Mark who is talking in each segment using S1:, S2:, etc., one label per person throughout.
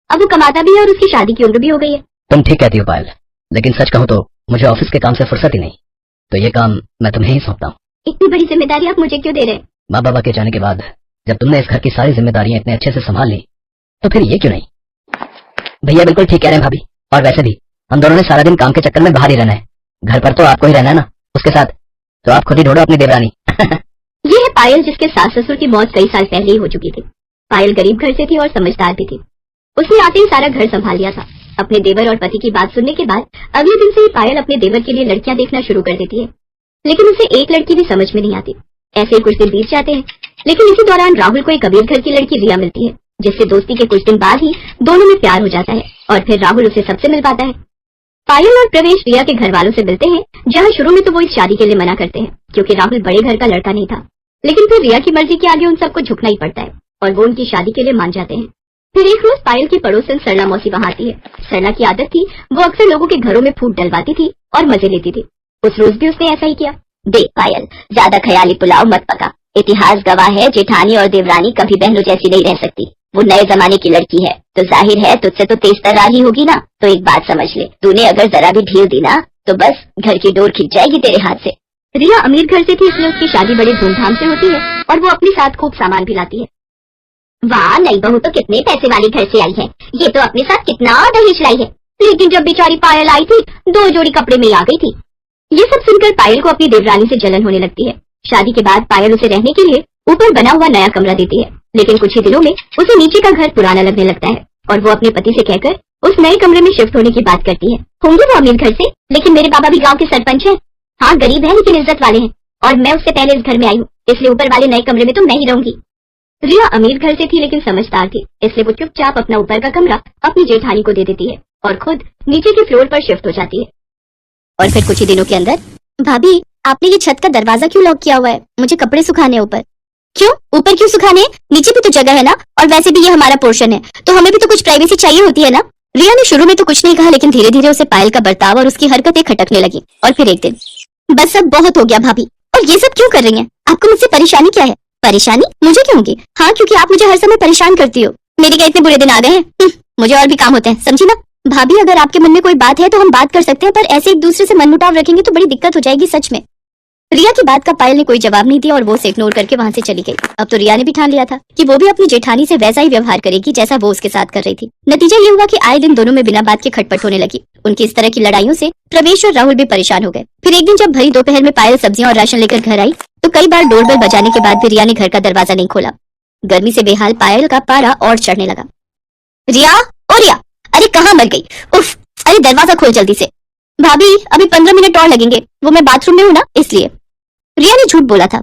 S1: अब वो कमाता भी है और उसकी शादी की उम्र भी हो गई है।
S2: तुम ठीक कहती हो पायल, लेकिन सच कहूँ तो मुझे ऑफिस के काम से फुर्सत ही नहीं, तो ये काम मैं तुम्हें ही सौंपता हूँ।
S1: इतनी बड़ी जिम्मेदारी आप मुझे क्यों दे रहे हैं?
S2: माँ बाबा के जाने के बाद जब तुमने इस घर की सारी जिम्मेदारियां इतने अच्छे से संभाल ली, तो फिर ये क्यों नहीं? भैया बिल्कुल ठीक कह रहे हैं भाभी, और वैसे भी हम दोनों ने सारा दिन काम के चक्कर में बाहर ही रहना है, घर पर तो आपको ही रहना है ना, उसके साथ तो आप खुद ही ढूंढो अपनी देवरानी।
S1: ये है पायल, जिसके सास ससुर की मौत कई साल पहले ही हो चुकी थी। पायल गरीब घर से थी और समझदार भी थी। उसने आते ही सारा घर संभाल लिया था। अपने देवर और पति की बात सुनने के बाद अगले दिन से ही पायल अपने देवर के लिए लड़कियां देखना शुरू कर देती है, लेकिन उसे एक लड़की भी समझ में नहीं आती। ऐसे ही कुछ दिन बीत जाते हैं, लेकिन इसी दौरान राहुल को एक अमीर घर की लड़की रिया मिलती है, जिससे दोस्ती के कुछ दिन बाद ही दोनों में प्यार हो जाता है और फिर राहुल उसे सबसे मिल पाता है। पायल और प्रवेश रिया के घर वालों से मिलते हैं, जहाँ शुरू में तो वो इस शादी के लिए मना करते हैं क्योंकि राहुल बड़े घर का लड़का नहीं था, लेकिन फिर रिया की मर्जी के आगे उन सबको झुकना ही पड़ता है और वो उनकी शादी के लिए मान जाते हैं। फिर एक रोज पायल की पड़ोसन सरला मौसी वहाँ आती है। सरला की आदत थी, वो अक्सर लोगों के घरों में फूट डलवाती थी और मजे लेती थी। उस रोज भी उसने ऐसा ही किया। देख पायल, ज्यादा ख्याली पुलाव मत पका। इतिहास गवाह है जेठानी और देवरानी कभी बहनों जैसी नहीं रह सकती। वो नए जमाने की लड़की है, तो जाहिर है तुझसे तो तेज तर्रार ही होगी ना। तो एक बात समझ ले, तूने अगर जरा भी ढील दी ना तो बस घर की डोर खिंच जाएगी तेरे हाथ से। रिया अमीर घर से थी, इसलिए उसकी शादी बड़ी धूमधाम से होती है और वो अपने साथ खूब सामान भी लाती है। वाह, नई बहू तो कितने पैसे वाली घर से आई है, ये तो अपने साथ कितना दहेज लाई है। लेकिन जब बेचारी पायल आई थी, 2 जोड़ी कपड़े में आ गई थी। ये सब सुनकर पायल को अपनी देवरानी से जलन होने लगती है। शादी के बाद पायल उसे रहने के लिए ऊपर बना हुआ नया कमरा देती है, लेकिन कुछ ही दिनों में उसे नीचे का घर पुराना लगने लगता है और वो अपने पति से कहकर उस नए कमरे में शिफ्ट होने की बात करती है। होंगे वो अमीर घर से, लेकिन मेरे बाबा भी गांव के सरपंच हैं। हाँ, गरीब है लेकिन इज्जत वाले हैं, और मैं उससे पहले इस घर में आई हूँ, इसलिए ऊपर वाले नए कमरे में तो मैं ही रहूंगी। रिया अमीर घर से थी लेकिन समझदार थी, इसलिए वो चुपचाप अपना ऊपर का कमरा अपनी जेठानी को दे देती है और खुद नीचे के फ्लोर पर शिफ्ट हो जाती है। और फिर कुछ ही दिनों के अंदर, भाभी आपने ये छत का दरवाजा क्यों लॉक किया हुआ है? मुझे कपड़े सुखाने ऊपर। क्यों? ऊपर क्यों सुखाने? नीचे भी तो जगह है ना, और वैसे भी ये हमारा पोर्शन है, तो हमें भी तो कुछ प्राइवेसी चाहिए होती है ना। रिया ने शुरू में तो कुछ नहीं कहा, लेकिन धीरे धीरे उसे पायल का बर्ताव और उसकी हरकतें खटकने लगी। और फिर एक दिन, बस अब बहुत हो गया भाभी, और ये सब क्यों कर रही हैं? आपको मुझसे परेशानी क्या है? परेशानी मुझे क्यों होगी? हाँ, क्योंकि आप मुझे हर समय परेशान करती हो। मेरे क्या इतने बुरे दिन आ गए हैं? मुझे और भी काम होते हैं, समझी ना। भाभी अगर आपके मन में कोई बात है तो हम बात कर सकते हैं, पर ऐसे एक दूसरे से मनमुटाव रखेंगे तो बड़ी दिक्कत हो जाएगी सच में। रिया की बात का पायल ने कोई जवाब नहीं दिया और वो उसे इग्नोर करके वहां से चली गई। अब तो रिया ने भी ठान लिया था कि वो भी अपनी जेठानी से वैसा ही व्यवहार करेगी जैसा वो उसके साथ कर रही थी। नतीजा ये हुआ कि आए दिन दोनों में बिना बात के खटपट होने लगी। उनकी इस तरह की लड़ाइयों से प्रवेश और राहुल भी परेशान हो गए। फिर एक दिन जब भरी दोपहर में पायल सब्जियां और राशन लेकर घर आई तो कई बार डोरबेल बजाने के बाद भी रिया ने घर का दरवाजा नहीं खोला। गर्मी से बेहाल पायल का पारा और चढ़ने लगा। रिया, ओ रिया, अरे कहाँ मर गई? उफ, अरे दरवाजा खोल जल्दी से। भाभी अभी 15 मिनट और लगेंगे, वो मैं बाथरूम में हूँ ना इसलिए। रिया ने झूठ बोला था।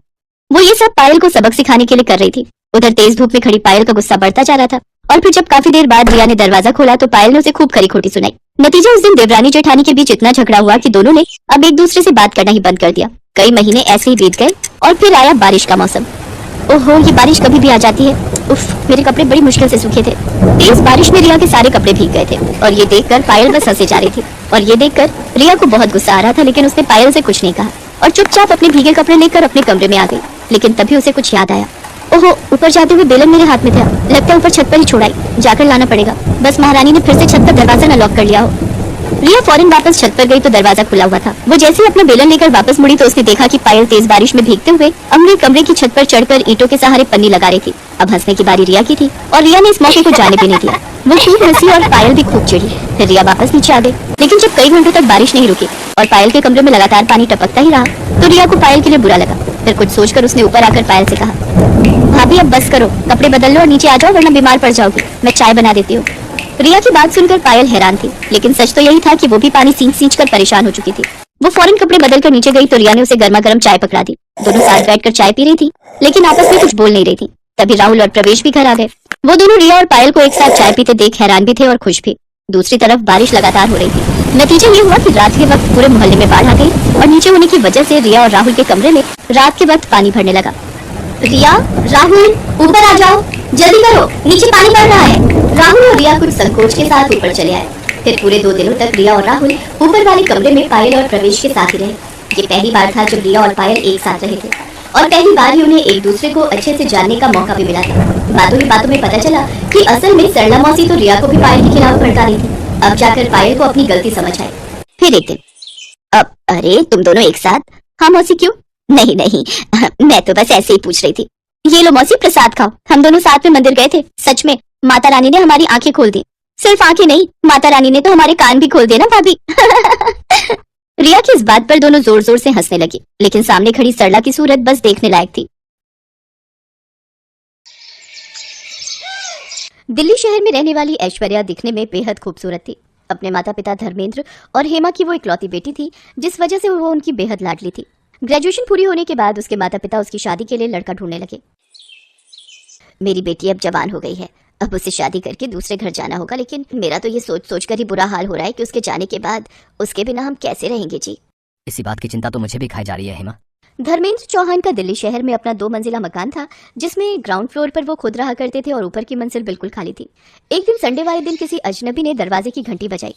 S1: वो ये सब पायल को सबक सिखाने के लिए कर रही थी। उधर तेज धूप में खड़ी पायल का गुस्सा बढ़ता जा रहा था और फिर जब काफी देर बाद रिया ने दरवाजा खोला तो पायल ने उसे खूब खरी खोटी सुनाई। नतीजा उस दिन देवरानी जेठानी के बीच इतना झगड़ा हुआ कि दोनों ने अब एक दूसरे से बात करना ही बंद कर दिया। कई महीने ऐसे ही बीत गए और फिर आया बारिश का मौसम। ओहो, ये बारिश कभी भी आ जाती है। उफ, मेरे कपड़े बड़ी मुश्किल से सूखे थे। तेज बारिश में रिया के सारे कपड़े भीग गए थे और ये देखकर पायल बस हंसे जा रही थी। और ये देखकर रिया को बहुत गुस्सा आ रहा था, लेकिन उसने पायल से कुछ नहीं कहा और चुपचाप अपने भीगे कपड़े लेकर अपने कमरे में आ गई। लेकिन तभी उसे कुछ याद आया। ओहो, ऊपर जाते हुए बेलन मेरे हाथ में था, लगता है ऊपर छत पर ही छोड़ाई, जाकर लाना पड़ेगा। बस महारानी ने फिर से छत का दरवाजा न लॉक कर लिया हो। रिया फौरन वापस छत पर गई तो दरवाजा खुला हुआ था। वो जैसे ही अपना बेलन लेकर वापस मुड़ी तो उसने देखा कि पायल तेज बारिश में भीगते हुए अपने कमरे की छत पर चढ़कर ईंटों के सहारे पन्नी लगा रही थी। अब हंसने की बारी रिया की थी और रिया ने इस मौके को जाने भी नहीं दिया। वो खूब हंसी और पायल भी खूब चिढ़ी। फिर रिया वापस नीचे आ गई, लेकिन जब कई घंटों तक बारिश नहीं रुकी और पायल के कमरे में लगातार पानी टपकता ही रहा तो रिया को पायल के लिए बुरा लगा। फिर कुछ सोचकर उसने ऊपर आकर पायल से कहा, भाभी अब बस करो, कपड़े बदल लो और नीचे आ जाओ वरना बीमार पड़ जाओगी, मैं चाय बना देती हूँ। रिया की बात सुनकर पायल हैरान थी, लेकिन सच तो यही था कि वो भी पानी सींच कर परेशान हो चुकी थी। वो फौरन कपड़े बदल कर नीचे गई तो रिया ने उसे गर्मा गर्म चाय पकड़ा दी। दोनों साथ बैठकर चाय पी रही थी, लेकिन आपस में कुछ बोल नहीं रही थी। तभी राहुल और प्रवेश भी घर आ गए। वो दोनों रिया और पायल को एक साथ चाय पीते देख हैरान भी थे और खुश भी। दूसरी तरफ बारिश लगातार हो रही थी। नतीजा ये हुआ कि रात के वक्त पूरे मोहल्ले में बाढ़ आ गई और नीचे होने की वजह से रिया और राहुल के कमरे में रात के वक्त पानी भरने लगा। रिया, राहुल, ऊपर आ जाओ, जल्दी करो, नीचे पानी बढ़ रहा है। राहुल और रिया कुछ संकोच के साथ ऊपर चले आए। फिर पूरे 2 दिनों तक रिया और राहुल ऊपर वाले कमरे में पायल और प्रवेश के साथ ही रहे। ये पहली बार था जब रिया और पायल एक साथ रहे थे। और पहली बार ही उन्हें एक दूसरे को अच्छे से जानने का मौका भी मिला था। बातों ही बातों में पता चला कि असल में सरला मौसी तो रिया को भी पायल के खिलाफ भड़का रही थी। अब जाकर पायल को अपनी गलती समझ आई। फिर एक दिन, अब अरे तुम दोनों एक साथ? हाँ मौसी, क्यों? नहीं नहीं, मैं तो बस ऐसे ही पूछ रही थी। ये लो मौसी, प्रसाद खाओ। हम दोनों साथ में मंदिर गए थे। सच में माता रानी ने हमारी आंखें खोल दी। सिर्फ आंखें नहीं, माता रानी ने तो हमारे कान भी खोल दिए ना भाभी। रिया की इस बात पर दोनों जोर जोर से हंसने लगी, लेकिन सामने खड़ी सरला की सूरत बस देखने लायक थी। दिल्ली शहर में रहने वाली ऐश्वर्या दिखने में बेहद खूबसूरत थी। अपने माता पिता धर्मेंद्र और हेमा की वो इकलौती बेटी थी, जिस वजह से वो उनकी बेहद लाडली थी। ग्रेजुएशन पूरी होने के बाद उसके माता पिता उसकी शादी के लिए लड़का ढूंढने लगे। मेरी बेटी अब जवान हो गई है, अब उसे शादी करके दूसरे घर जाना होगा, लेकिन मेरा तो ये सोच सोच कर ही बुरा हाल हो रहा है कि उसके जाने के बाद उसके बिना हम कैसे रहेंगे जी।
S2: इसी बात की चिंता तो मुझे भी खाई जा रही है हेमा।
S1: धर्मेंद्र चौहान का दिल्ली शहर में अपना 2 मंजिला मकान था, जिसमें ग्राउंड फ्लोर पर वो खुद रहा करते थे और ऊपर की मंजिल बिल्कुल खाली थी। एक दिन संडे वाले दिन किसी अजनबी ने दरवाजे की घंटी बजाई।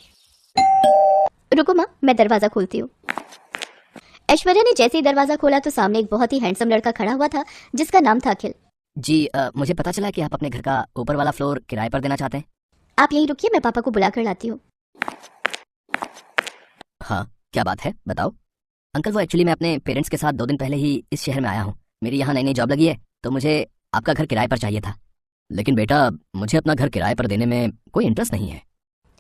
S1: रुको माँ, मैं दरवाजा खोलती हूँ। ऐश्वर्या ने जैसे ही दरवाजा खोला तो सामने एक बहुत ही हैंडसम लड़का खड़ा हुआ था, जिसका नाम था अखिल।
S2: जी मुझे पता चला कि आप अपने घर का ऊपर वाला फ्लोर किराए पर देना चाहते हैं।
S1: आप यहीं रुकिए, मैं पापा को बुला कर लाती हूँ।
S2: हाँ, क्या बात है, बताओ। अंकल, वो एक्चुअली मैं अपने पेरेंट्स के साथ 2 दिन पहले ही इस शहर में आया हूँ। मेरी यहाँ नई नई जॉब लगी है, तो मुझे आपका घर किराए पर चाहिए था। लेकिन बेटा, मुझे अपना घर किराए पर देने में कोई इंटरेस्ट नहीं है।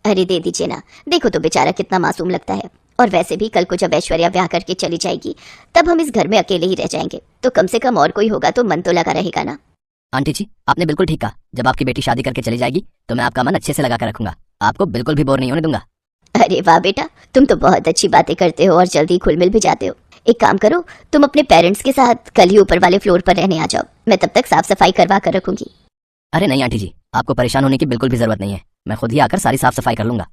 S1: अरे दे दीजिए ना, देखो तो बेचारा कितना मासूम लगता है। और वैसे भी कल को जब ऐश्वर्या ब्याह करके चली जाएगी, तब हम इस घर में अकेले ही रह जाएंगे, तो कम से कम और कोई होगा तो मन तो लगा रहेगा ना।
S2: आंटी जी, आपने बिल्कुल ठीक कहा। जब आपकी बेटी शादी करके चली जाएगी तो मैं आपका मन अच्छे से लगा कर रखूंगा, आपको बिल्कुल भी बोर नहीं होने दूंगा।
S1: अरे वाह बेटा, तुम तो बहुत अच्छी बातें करते हो और जल्दी खुल मिल भी जाते हो। एक काम करो, तुम अपने पेरेंट्स के साथ कल ही ऊपर वाले फ्लोर पर रहने आ जाओ। मैं तब तक साफ सफाई करवा कर रखूंगी।
S2: अरे नहीं आंटी जी, आपको परेशान होने की बिल्कुल भी जरूरत नहीं है। मैं खुद ही आकर सारी साफ सफाई कर लूंगा।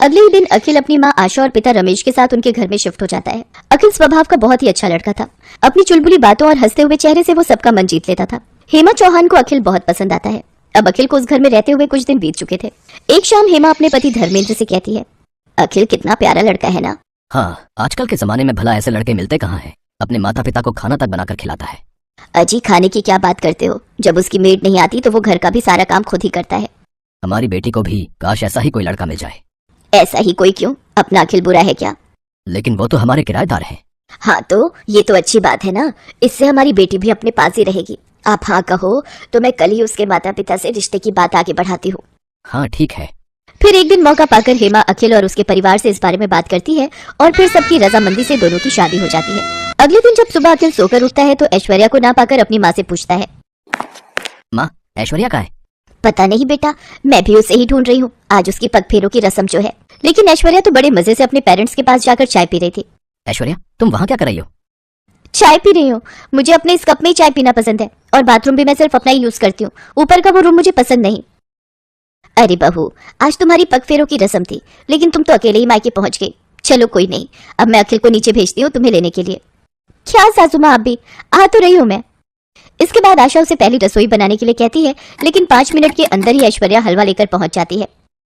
S1: अगले ही दिन अखिल अपनी माँ आशा और पिता रमेश के साथ उनके घर में शिफ्ट हो जाता है। अखिल स्वभाव का बहुत ही अच्छा लड़का था। अपनी चुलबुली बातों और हंसते हुए चेहरे से वो सबका मन जीत लेता था। हेमा चौहान को अखिल बहुत पसंद आता है। अब अखिल को उस घर में रहते हुए कुछ दिन बीत चुके थे। एक शाम हेमा अपने पति धर्मेंद्र से कहती है, अखिल कितना प्यारा लड़का है ना।
S2: हाँ, आजकल के जमाने में भला ऐसे लड़के मिलते कहाँ हैं। अपने माता पिता को खाना तक बनाकर खिलाता है।
S1: अजी, खाने की क्या बात करते हो, जब उसकी मेड नहीं आती तो वो घर का भी सारा काम खुद ही करता है।
S2: हमारी बेटी को भी काश ऐसा ही कोई लड़का मिल जाए।
S1: ऐसा ही कोई क्यों, अपना अखिल बुरा है क्या?
S2: लेकिन वो तो हमारे किराएदार हैं।
S1: हाँ तो ये तो अच्छी बात है ना, इससे हमारी बेटी भी अपने पास ही रहेगी। आप हाँ कहो तो मैं कल ही उसके माता पिता से रिश्ते की बात आगे बढ़ाती हूँ।
S2: हाँ ठीक है।
S1: फिर एक दिन मौका पाकर हेमा अखिल और उसके परिवार से इस बारे में बात करती है और फिर सबकी रजामंदी से दोनों की शादी हो जाती है। अगले दिन जब सुबह अखिल सोकर उठता है तो ऐश्वर्या को ना पाकर अपनी माँ से पूछता है,
S2: माँ, ऐश्वर्या कहाँ है?
S1: पता नहीं बेटा, मैं भी उसे ही ढूंढ रही हूँ। आज उसकी पग फेरों की रस्म जो है। लेकिन ऐश्वर्या तो बड़े मजे से अपने पेरेंट्स के पास जाकर चाय पी रही थी।
S2: ऐश्वर्या, तुम वहाँ क्या कर रही हो?
S1: चाय पी रही हूँ। मुझे अपने इस कप में ही चाय पीना पसंद है और बाथरूम भी मैं सिर्फ अपना ही यूज करती हूँ। ऊपर का वो रूम मुझे पसंद नहीं। अरे बहू, आज तुम्हारी पग फेरों की रस्म थी, लेकिन तुम तो अकेले ही मायके पहुंच गई। चलो कोई नहीं, अब मैं अखिल को नीचे भेजती हूँ तुम्हें लेने के लिए। क्या सासू माँ, आप भी आ तो रही हूँ मैं। इसके बाद आशा उसे पहली रसोई बनाने के लिए कहती है, लेकिन 5 मिनट के अंदर ही ऐश्वर्या हलवा लेकर पहुंच जाती है।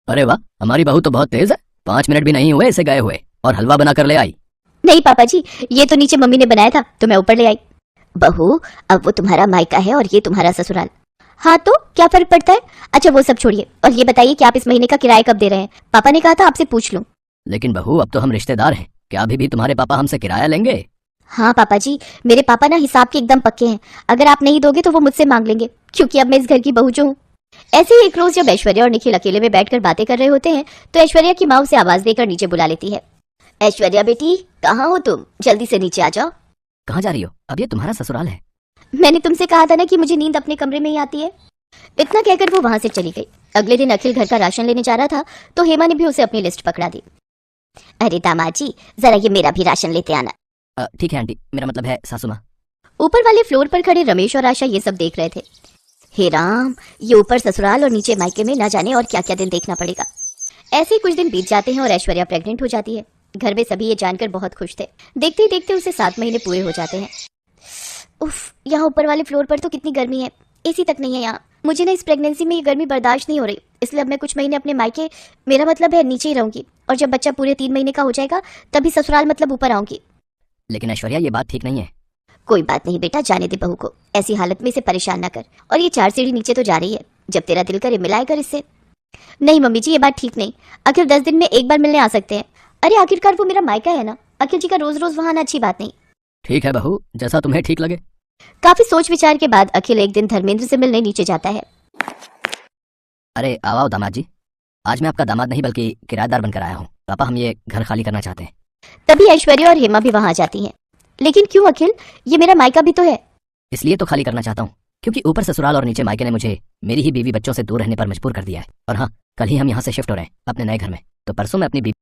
S2: अरे वाह, हमारी बहू तो बहुत तेज है। 5 मिनट भी नहीं हुए इसे गए हुए और हलवा बना कर ले आई।
S1: नहीं पापा जी, ये तो नीचे मम्मी ने बनाया था तो मैं ऊपर ले आई। बहू, अब वो तुम्हारा मायका है और ये तुम्हारा ससुराल। हाँ तो क्या फर्क पड़ता है। अच्छा वो सब छोड़िए और ये बताइए कि आप इस महीने का किराया कब दे रहे हैं? पापा ने कहा था आपसे पूछ लूं।
S2: लेकिन बहू, अब तो हम रिश्तेदार हैं, क्या अभी भी तुम्हारे पापा हमसे किराया लेंगे?
S1: हाँ पापा जी, मेरे पापा ना हिसाब के एकदम पक्के हैं। अगर आप नहीं दोगे तो वो मुझसे मांग लेंगे, क्योंकि अब मैं इस घर की बहू जो हूँ। ऐसे ही एक रोज जब ऐश्वर्या और निखिल अकेले में बैठकर बातें कर रहे होते हैं तो ऐश्वर्या की माँ उसे आवाज देकर नीचे बुला लेती है। ऐश्वर्या बेटी, कहाँ हो तुम? जल्दी से नीचे आ जाओ।
S2: कहाँ जा रही हो? अब ये तुम्हारा ससुराल है।
S1: मैंने तुमसे कहा था ना कि मुझे नींद अपने कमरे में ही आती है। इतना कहकर वो वहां से चली गई। अगले दिन अखिल घर का राशन लेने जा रहा था तो हेमा ने भी उसे अपनी लिस्ट पकड़ा दी। अरे दामाद जी, जरा ये मेरा भी राशन लेते आना।
S2: ठीक है आंटी, मेरा मतलब है सासू माँ।
S1: ऊपर वाले फ्लोर पर खड़े रमेश और आशा ये सब देख रहे थे। हे राम, ये ऊपर ससुराल और नीचे मायके में ना जाने और क्या क्या दिन देखना पड़ेगा। ऐसे ही कुछ दिन बीत जाते हैं और ऐश्वर्या प्रेग्नेंट हो जाती है। घर में सभी ये जानकर बहुत खुश थे। देखते ही देखते उसे 7 महीने पूरे हो जाते हैं। उफ, यहाँ ऊपर वाले फ्लोर पर तो कितनी गर्मी है, एसी तक नहीं है यहाँ। मुझे ना इस प्रेगनेंसी में ये गर्मी बर्दाश्त नहीं हो रही, इसलिए अब मैं कुछ महीने अपने मायके, मेरा मतलब है नीचे ही रहूंगी, और जब बच्चा पूरे 3 महीने का हो जाएगा तभी ससुराल मतलब ऊपर आऊंगी।
S2: लेकिन ऐश्वर्या, ये बात ठीक नहीं है।
S3: कोई बात नहीं बेटा, जाने दे बहू को, ऐसी हालत में इसे परेशान ना कर। और ये 4 सीढ़ी नीचे तो जा रही है, जब तेरा दिल करे मिलाया कर इससे। नहीं मम्मी जी, ये बात ठीक नहीं। आखिर 10 दिन में एक बार मिलने आ सकते हैं। अरे आखिरकार वो मेरा मायका है ना, अखिल जी का रोज रोज वहां आना अच्छी बात नहीं।
S2: ठीक है बहू, जैसा तुम्हें ठीक लगे।
S3: काफी सोच विचार के बाद अखिल एक दिन धर्मेंद्र से मिलने नीचे जाता है।
S2: अरे आओ दामाद जी, आज मैं आपका दामाद नहीं बल्कि किराएदार बनकर आया हूँ। पापा, हम ये घर खाली करना चाहते हैं।
S3: तभी ऐश्वर्या और हेमा भी वहां आ जाती हैं। लेकिन क्यों अखिल, ये मेरा मायका भी तो है।
S2: इसलिए तो खाली करना चाहता हूँ क्योंकि ऊपर ससुराल और नीचे मायके ने मुझे मेरी ही बीवी बच्चों से दूर रहने पर मजबूर कर दिया है। और हाँ, कल ही हम यहाँ से शिफ्ट हो रहे हैं अपने नए घर में, तो परसों मैं अपनी बीवी